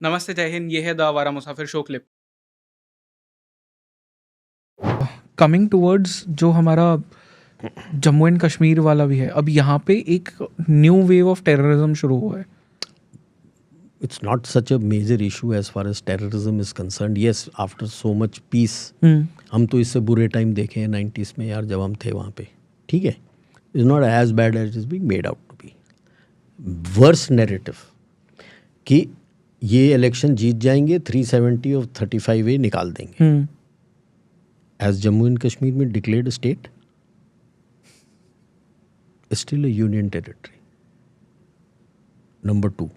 नमस्ते, जय हिंद। ये है द आवारा मुसाफिर शो क्लिप। कमिंग टुवर्ड्स जो हमारा जम्मू एंड कश्मीर वाला भी है, अब यहाँ पे एक न्यू वेव ऑफ टेररिज्म शुरू हुआ है। It's not such a major issue as far as terrorism is concerned. Yes, after so much peace, हम तो इससे बुरे टाइम देखे हैं 90s में यार, जब हम थे वहाँ पे। ठीक है, it's not as bad as is being made out to be. Worse narrative कि ये इलेक्शन जीत जाएंगे, 370 और 35A निकाल देंगे। एज जम्मू एंड कश्मीर में declared state, still a union territory. Number 2,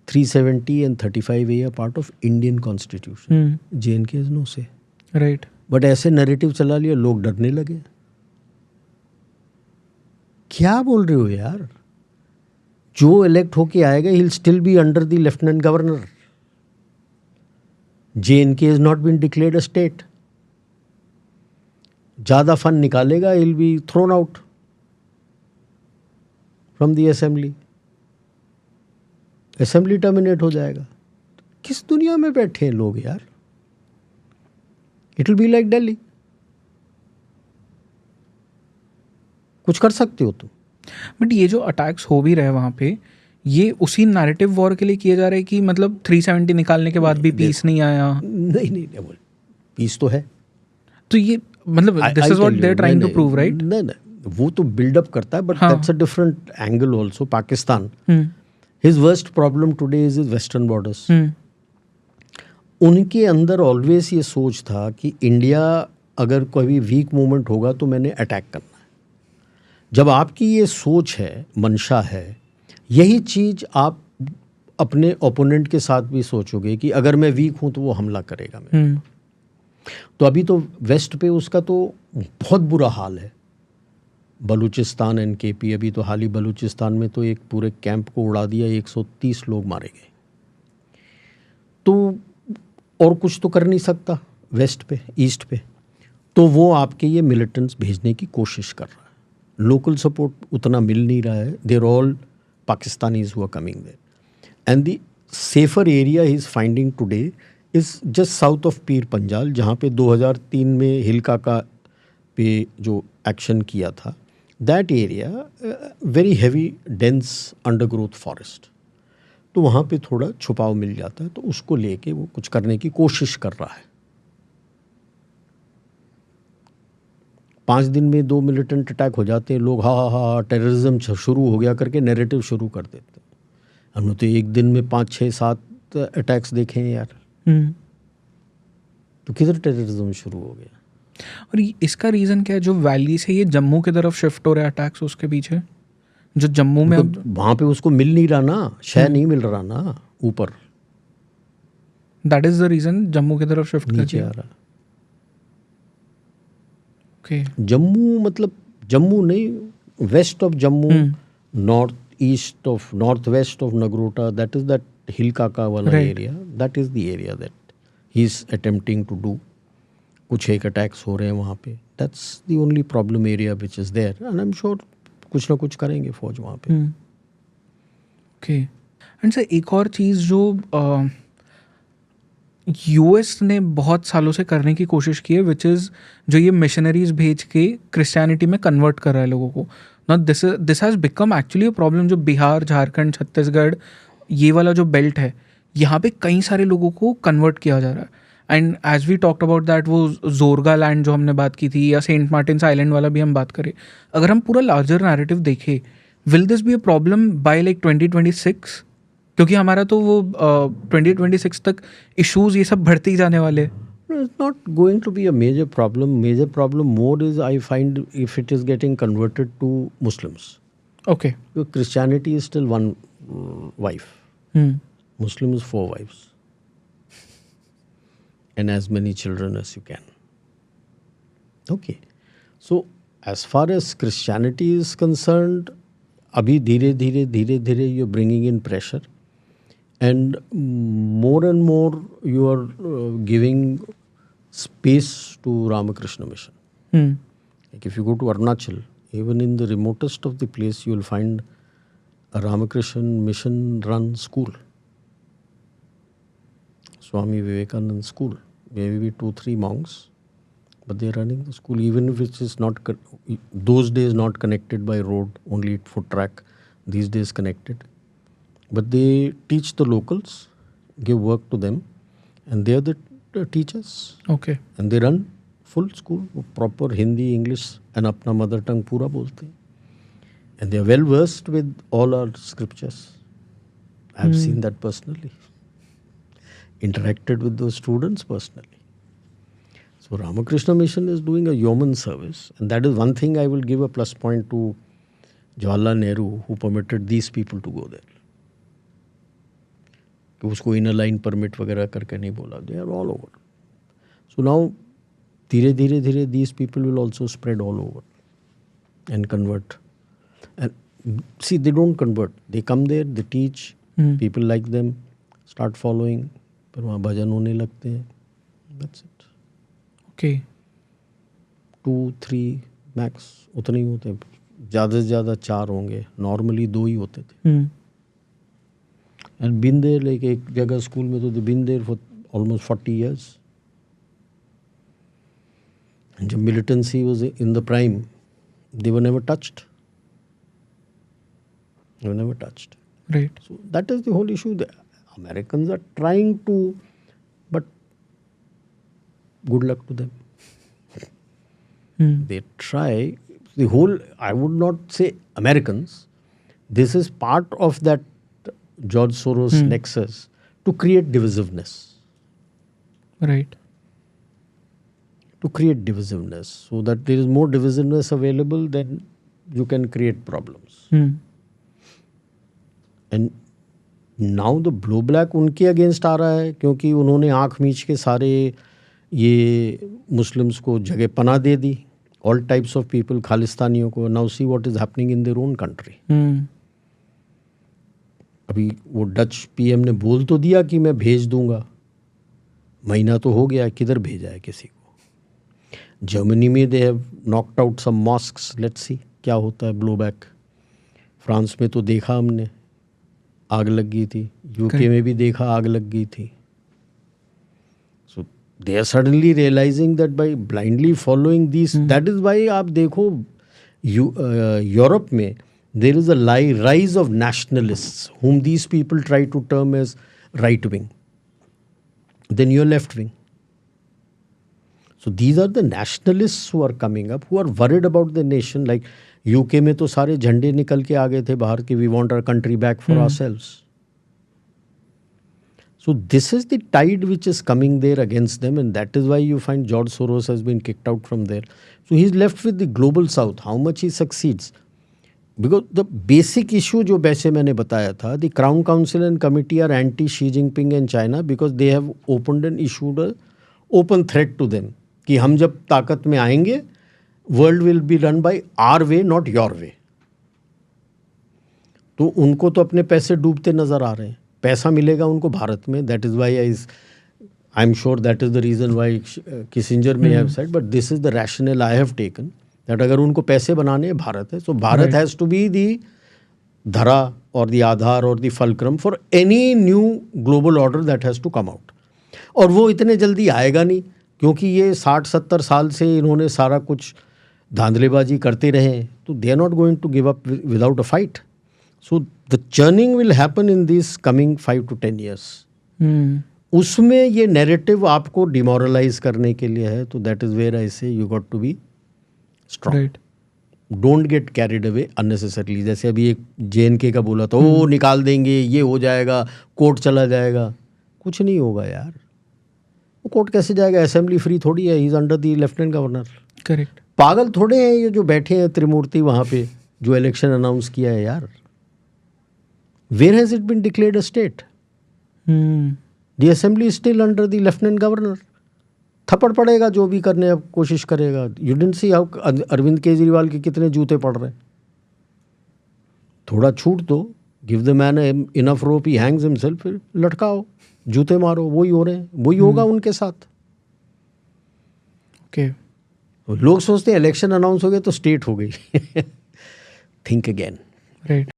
370 and 35A are part of Indian Constitution. JNK is no say. Right. But ऐसे narrative चला लिया, लोग डरने लगे। क्या बोल रहे हो यार? जो इलेक्ट होके आएगा, he'll still be under the Lieutenant Governor. JNK has not been declared a state. ज़्यादा फंड निकालेगा, he'll be thrown out from the assembly. Assembly terminate हो जाएगा। किस दुनिया में बैठे हैं लोग यार? It will be like Delhi. कुछ कर सकते हो तुम। बट ये जो अटैक्स हो भी रहे वहाँ पे, ये उसी नैरेटिव वॉर के लिए किए जा रहे हैं कि मतलब 370 निकालने के बाद भी पीस नहीं आया। नहीं, पीस तो है। तो ये मतलब this is what they are trying to prove, right? नहीं, वो तो बिल्डअप करता है, but that's a different angle also. Pakistan, his worst problem today is his western borders. उनके अंदर ऑलवेज ये सोच था कि इंडिया अगर कोई वीक मोमेंट होगा तो मैंने अटैक करना है। जब आपकी ये सोच है, मंशा है, यही चीज़ आप अपने ओपोनेंट के साथ भी सोचोगे कि अगर मैं वीक हूँ तो वो हमला करेगा मेरे। तो अभी तो वेस्ट पे उसका तो बहुत बुरा हाल है। बलूचिस्तान एंड KP, अभी तो हाल ही बलूचिस्तान में तो एक पूरे कैंप को उड़ा दिया, 130 लोग मारे गए। तो और कुछ तो कर नहीं सकता वेस्ट पे, ईस्ट पे, तो वो आपके ये मिलिटेंट्स भेजने की कोशिश कर रहा है। लोकल सपोर्ट उतना मिल नहीं रहा है। There all Pakistanis who are coming there and the safer area he is finding today is just south of Pir Panjal, जहाँ पे 2003 में हिलकाका पे जो एक्शन किया था, that area very heavy dense undergrowth forest. तो वहाँ पे थोड़ा छुपाव मिल जाता है, तो उसको लेके वो कुछ करने की कोशिश कर रहा है। 5 दिन में 2 मिलिटेंट अटैक हो जाते हैं, लोग हा टेररिज्म शुरू हो गया करके नैरेटिव शुरू कर देते हैं। हमने तो एक दिन में 5, 6, 7 अटैक्स देखे हैं यार। तो किधर टेररिज्म शुरू हो गया? और इसका रीज़न क्या है? जो वैली से ये जम्मू की तरफ शिफ्ट हो रहे अटैक्स, उसके पीछे जो जम्मू में वहाँ पे उसको मिल नहीं रहा ना, शय नहीं मिल रहा ना ऊपर। That is the reason Jammu की तरफ शिफ्ट नीचे आ रहा। ओके। जम्मू मतलब जम्मू नहीं, west of Jammu, north east of, north west of Nagrota, that is that Hilkaka वाला area. That is the area that he is attempting to do. कुछ एक अटैक्स हो रहे हैं वहाँ पे। That's the only problem area which is there, and I am sure कुछ ना कुछ करेंगे फौज वहाँ पे। ओके। एंड सर एक और चीज़ जो यूएस ने बहुत सालों से करने की कोशिश की है, विच इज़ जो ये मिशनरीज भेज के क्रिश्चियनिटी में कन्वर्ट कर रहा है लोगों को। ना this has become actually a problem. जो बिहार, झारखंड, छत्तीसगढ़, ये वाला जो बेल्ट है, यहाँ पे कई सारे लोगों को कन्वर्ट किया जा रहा है। And as we talked about that, वो जोरगा लैंड जो हमने बात की थी, या सेंट मार्टिन्स आइलैंड वाला भी हम बात करें, अगर हम पूरा लार्जर नैरेटिव देखें, will this be a problem by like 2026? क्योंकि हमारा तो वो 2026 तक इश्यूज ये सब बढ़ते ही जाने वाले। It's not going to be a major problem. Major problem more is, I find, if it is getting converted to Muslims. Okay. Christianity is still one wife. Muslim is 4 wives. And as many children as you can. Okay. So, as far as Christianity is concerned, abhi धीरे धीरे you're bringing in pressure. And more you are giving space to Ramakrishna Mission. Like if you go to Arunachal, even in the remotest of the place, you will find a Ramakrishna Mission run school. Swami Vivekananda school. Maybe 2-3 monks, but they're running the school, even if it is not those days not connected by road, only foot track. These days connected, but they teach the locals, give work to them, and they are the teachers. Okay. And they run full school, proper Hindi, English, and अपना mother tongue पूरा बोलते हैं. And they are well versed with all our scriptures. I have seen that personally. Interacted with those students personally. So Ramakrishna Mission is doing a yeoman service, and that is one thing I will give a plus point to Jawaharlal Nehru, who permitted these people to go there. कि उसको inner line permit वगैरह करके नहीं बोला. They are all over. So now धीरे धीरे these people will also spread all over and convert. And see, they don't convert. They come there, they teach, people like them, start following, फिर वहाँ भजन होने लगते हैं. That's it. Okay. 2-3 मैक्स उतने ही होते हैं. ज़्यादा से ज़्यादा 4 होंगे. नॉर्मली 2 ही होते थे. And been there, like एक जगह स्कूल में तो they been there for almost 40 years. And जब militancy was in the prime, they were never touched. They were never touched. Right. So that is the whole issue. The Americans are trying to, but good luck to them. They try. The whole, I would not say Americans. This is part of that George Soros nexus to create divisiveness. Right. To create divisiveness, so that there is more divisiveness available, then you can create problems. And now the blowback उनके against आ रहा है, क्योंकि उन्होंने आँख मीच के सारे ये मुस्लिम्स को जगह पनाह दे दी. All types of people, खालिस्तानियों को. Now see what is happening in their own country. अभी वो डच पीएम ने बोल तो दिया कि मैं भेज दूंगा. महीना तो हो गया, किधर भेजा है किसी को. जर्मनी में they have knocked out some mosques. Let's see क्या होता है ब्लोबैक. फ्रांस में तो देखा हमने, आग लग गई थी. यूके में भी देखा, आग लग गई थी. So they are suddenly realising that by blindly following this, that is why आप देखो यूरोप में there is a rise of nationalists whom these people try to term as right wing. Then you're left wing. So these are the nationalists who are coming up, who are worried about the nation. Like UK में तो सारे झंडे निकल के आ गए थे बाहर के, we want our country back for ourselves. So this is the tide which is coming there against them, and that is why you find George Soros has been kicked out from there. So he's left with the global south. How much he succeeds? Because the basic issue जो वैसे मैंने बताया था, the Crown Council and Committee are anti Xi Jinping and China because they have opened and issued a open threat to them कि हम जब ताकत में आएंगे, world will be run by our way, not your way. तो उनको तो अपने पैसे डूबते नजर आ रहे हैं. पैसा मिलेगा उनको भारत में. That is why I'm sure that is the reason why Kissinger may have said, but this is the rationale I have taken. That अगर उनको पैसे बनाने भारत है, so Bharat has to be the धरा or the Aadhaar or the fulcrum for any new global order that has to come out. और वो इतने जल्दी आएगा नहीं, क्योंकि ये 60-70 साल से इन्होंने सारा कुछ धांधलेबाजी करते रहे, तो they are not going to give up without a fight. So the churning will happen in these coming 5 to 10 years. उसमें ये narrative आपको demoralize करने के लिए है, तो that is where I say you got to be strong. Right. Don't get carried away unnecessarily. जैसे अभी एक JNK का बोला था, ओ निकाल देंगे, ये हो जाएगा, कोर्ट चला जाएगा. कुछ नहीं होगा यार. वो कोर्ट कैसे जाएगा? असेंबली फ्री थोड़ी है. He is under the lieutenant governor. Correct. पागल थोड़े हैं ये जो बैठे हैं त्रिमूर्ति वहाँ पे, जो इलेक्शन अनाउंस किया है यार. Where has it been declared a state? The assembly is still under the lieutenant governor. थप्पड़ पड़ेगा जो भी करने अब कोशिश करेगा. You didn't see how Arvind Kejriwal के कितने जूते पड़ रहे हैं. थोड़ा छूट दो. Give the man enough rope, he hangs himself. फिर लटकाओ, जूते मारो. वही हो रहे हैं, वही होगा उनके साथ. Okay. लोग सोचते हैं इलेक्शन अनाउंस हो गए तो स्टेट हो गई. Think again. Right.